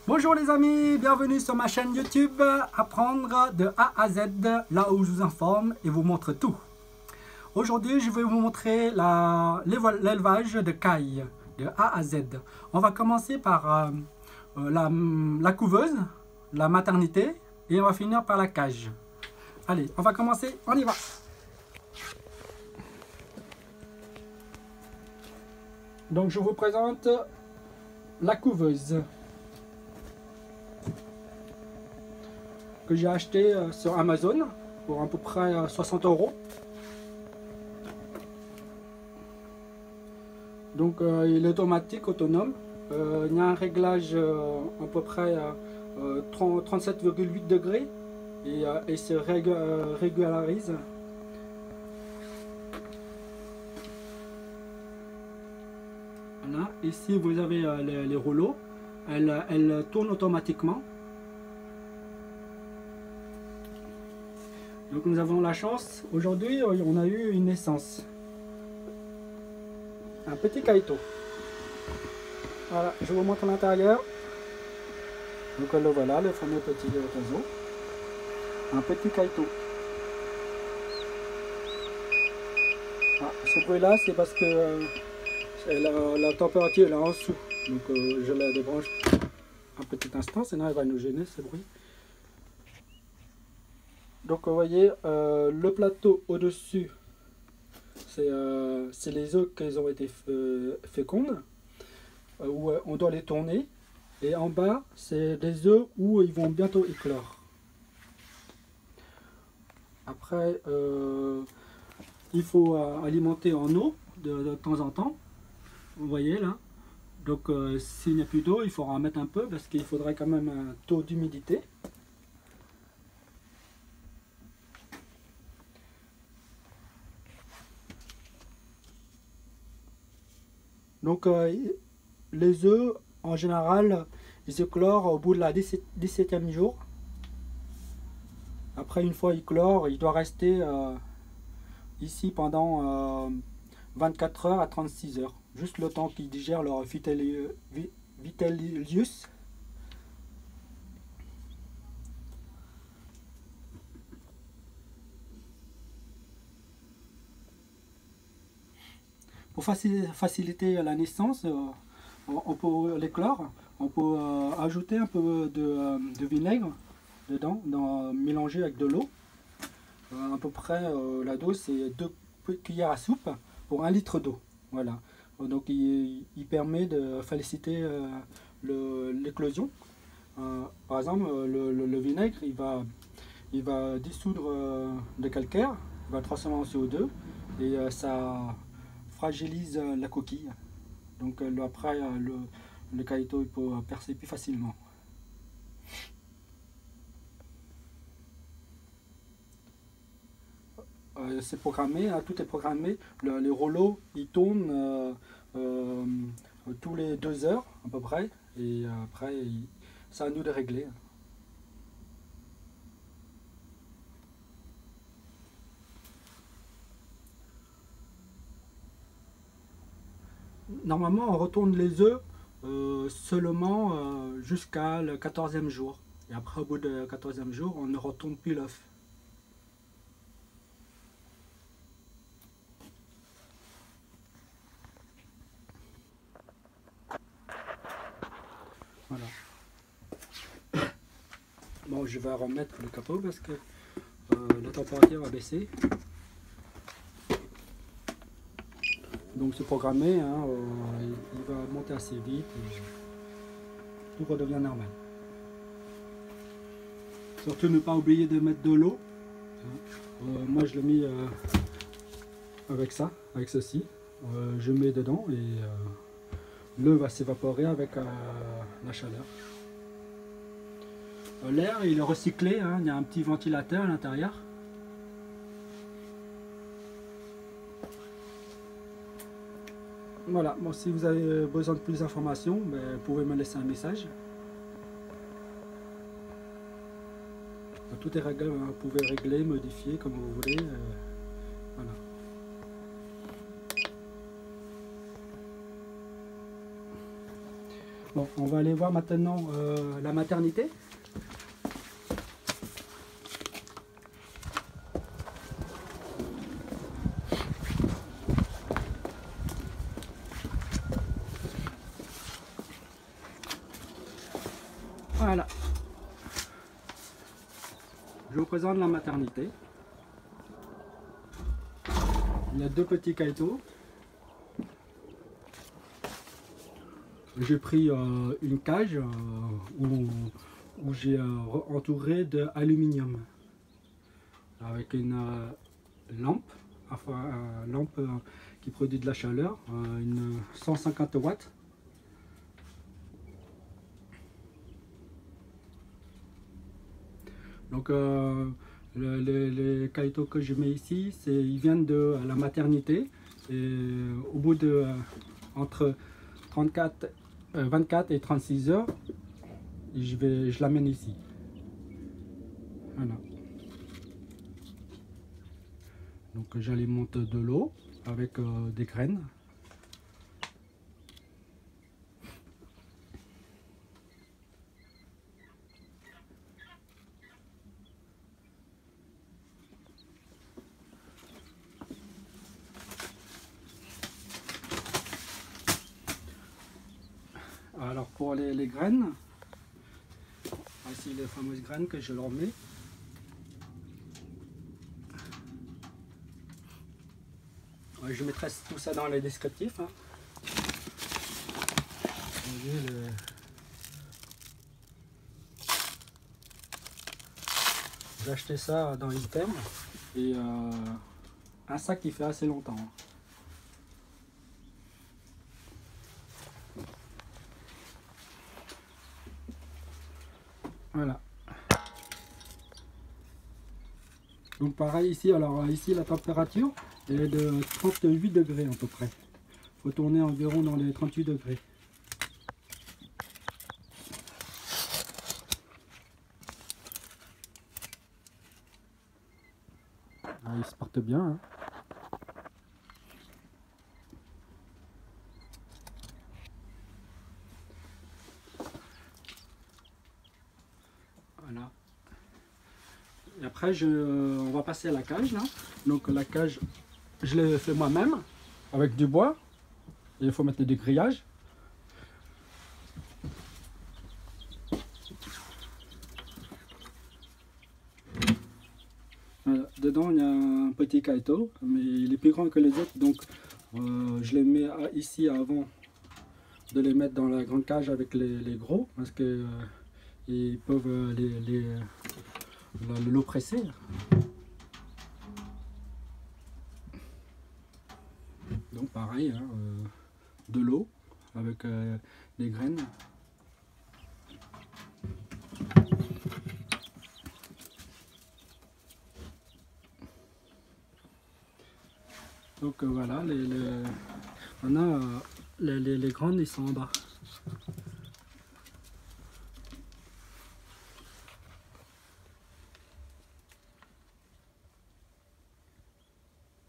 Bonjour les amis, bienvenue sur ma chaîne YouTube Apprendre de A à Z, là où je vous informe et vous montre tout. Aujourd'hui, je vais vous montrer l'élevage de cailles de A à Z. On va commencer par la couveuse, la maternité et on va finir par la cage. Allez, on va commencer, on y va. Donc je vous présente la couveuse que j'ai acheté sur Amazon pour à peu près 60 €. Donc il est automatique, autonome. Il y a un réglage à peu près 37,8 degrés et se régularise. Voilà. Ici vous avez les rouleaux. Elle tourne automatiquement. Donc nous avons la chance, aujourd'hui on a eu une naissance. Un petit caïto. Voilà, je vous montre l'intérieur. Donc le voilà, le fameux petit oiseau. Un petit caïto. Ah, ce bruit là c'est parce que la température est en dessous. Donc je la débranche un petit instant, sinon elle va nous gêner ce bruit. Donc vous voyez, le plateau au-dessus, c'est les œufs qui ont été fécondes, où on doit les tourner. Et en bas, c'est des œufs où ils vont bientôt éclore. Après, il faut alimenter en eau de temps en temps. Vous voyez là. Donc s'il n'y a plus d'eau, il faudra en mettre un peu parce qu'il faudrait quand même un taux d'humidité. Donc les œufs, en général, ils éclorent au bout de la 17e jour. Après, une fois éclore, il doit rester ici pendant 24 heures à 36 heures. Juste le temps qu'ils digèrent leur vitellius. Pour faciliter la naissance, on peut l'éclore, on peut ajouter un peu de vinaigre dedans, mélanger avec de l'eau. À peu près la dose c'est 2 cuillères à soupe pour 1 litre d'eau. Voilà. Donc il permet de faciliter l'éclosion. Par exemple, le vinaigre il va dissoudre le calcaire, il va le transformer en CO2 et ça fragilise la coquille. Donc après le caïto il peut percer plus facilement. C'est programmé, hein, tout est programmé. Les rouleaux ils tournent tous les 2 heures à peu près et après c'est à nous de régler. Normalement on retourne les œufs seulement jusqu'à le 14e jour et après au bout du 14e jour on ne retourne plus l'œuf. Voilà. Bon, je vais remettre le capot parce que la température va baisser. Donc c'est programmé, hein, il va monter assez vite et tout redevient normal. Surtout ne pas oublier de mettre de l'eau. Moi je l'ai mis avec ça, avec ceci. Je mets dedans et l'eau va s'évaporer avec la chaleur. L'air il est recyclé, hein, il y a un petit ventilateur à l'intérieur. Voilà, bon, si vous avez besoin de plus d'informations, ben, vous pouvez me laisser un message. Tout est réglé, hein, vous pouvez régler, modifier comme vous voulez. Voilà. Bon, on va aller voir maintenant la maternité. Voilà. Je vous présente la maternité. Il y a deux petits caïtos. J'ai pris une cage où j'ai entouré d'aluminium avec une lampe, enfin une lampe qui produit de la chaleur, une 150 watts. Donc les caïtos que je mets ici, ils viennent de la maternité et au bout de entre 24 et 36 heures, je l'amène ici. Voilà. Donc j'alimente de l'eau avec des graines. Alors pour les graines, voici les fameuses graines que je leur mets. Je mettrai tout ça dans les descriptifs. Hein. J'ai acheté ça dans une ferme et un sac qui fait assez longtemps. Voilà. Donc pareil ici, alors ici la température elle est de 38 degrés à peu près. Il faut tourner environ dans les 38 degrés. Ah, ils se portent bien. Hein. Voilà. Et après, on va passer à la cage. Là. Donc la cage, je l'ai fait moi-même avec du bois. Et il faut mettre des grillages. Voilà. Dedans, il y a un petit caïto, mais il est plus grand que les autres. Donc je les mets ici avant de les mettre dans la grande cage avec les gros. Parce que ils peuvent l'oppresser. Donc pareil, hein, de l'eau avec des graines. Donc voilà, on a les graines, ils sont en bas.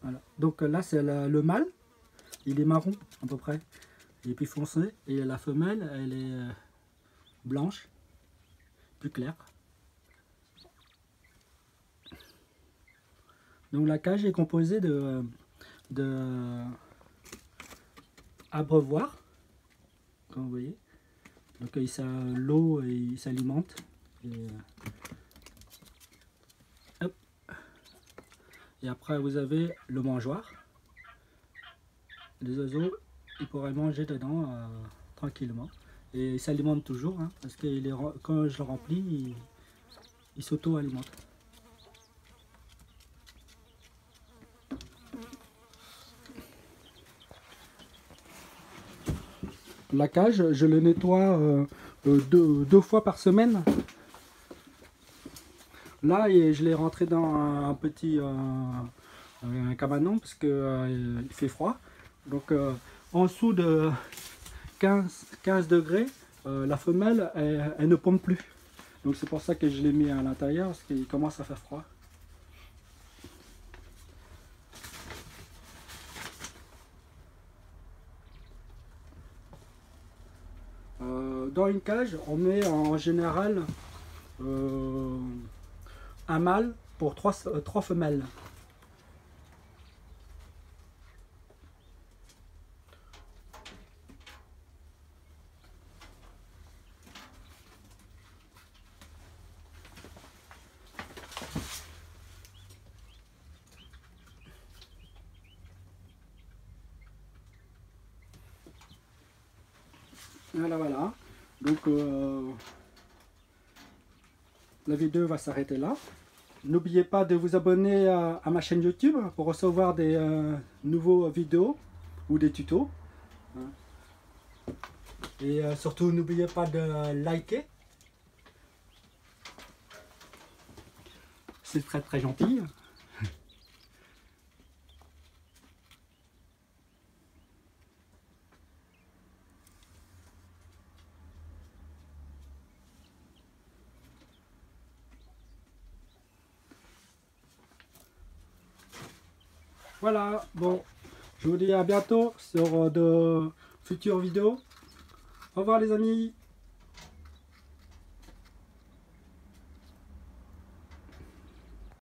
Voilà. Donc là c'est le mâle, il est marron à peu près, il est plus foncé, et la femelle elle est blanche, plus claire. Donc la cage est composée de abreuvoirs, comme vous voyez. Donc l'eau il s'alimente. Et après vous avez le mangeoire. Les oiseaux ils pourraient manger dedans tranquillement. Et ils s'alimentent toujours hein, parce que quand je le remplis, ils s'auto-alimentent. La cage, je le nettoie deux fois par semaine. Là, je l'ai rentré dans un petit un cabanon parce que il fait froid. Donc en dessous de 15 degrés, la femelle elle ne pompe plus. Donc c'est pour ça que je l'ai mis à l'intérieur parce qu'il commence à faire froid. dans une cage, on met en général un mâle pour trois femelles. Voilà, voilà. Donc, la vidéo va s'arrêter là. N'oubliez pas de vous abonner à ma chaîne YouTube pour recevoir des nouveaux vidéos ou des tutos. Et surtout, n'oubliez pas de liker. C'est très très gentil. Voilà, bon, je vous dis à bientôt sur de futures vidéos. Au revoir les amis.